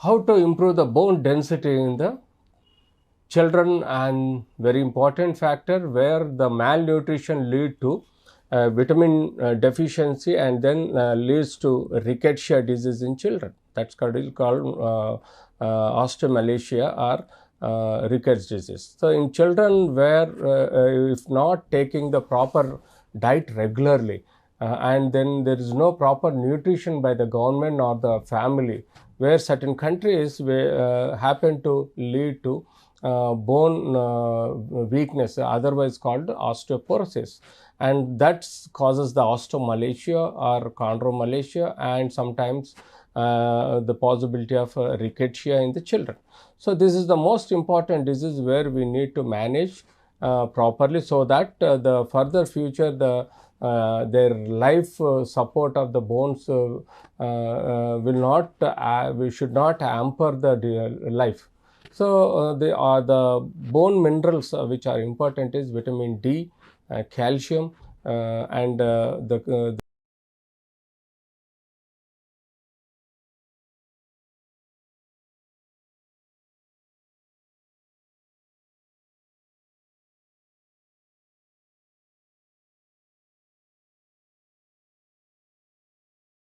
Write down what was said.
How to improve the bone density in the children, and very important factor where the malnutrition lead to vitamin deficiency, and then leads to rickettsia disease in children. That's called osteomalacia or rickets disease. So in children where if not taking the proper diet regularly, and then there is no proper nutrition by the government or the family, where certain countries happen to lead to bone weakness, otherwise called osteoporosis, and that causes the osteomalacia or chondromalacia, and sometimes the possibility of rickettsia in the children. So this is the most important disease where we need to manage properly, so that the further future, their life support of the bones will not we should not hamper the life. So the bone minerals which are important is vitamin D, calcium, and the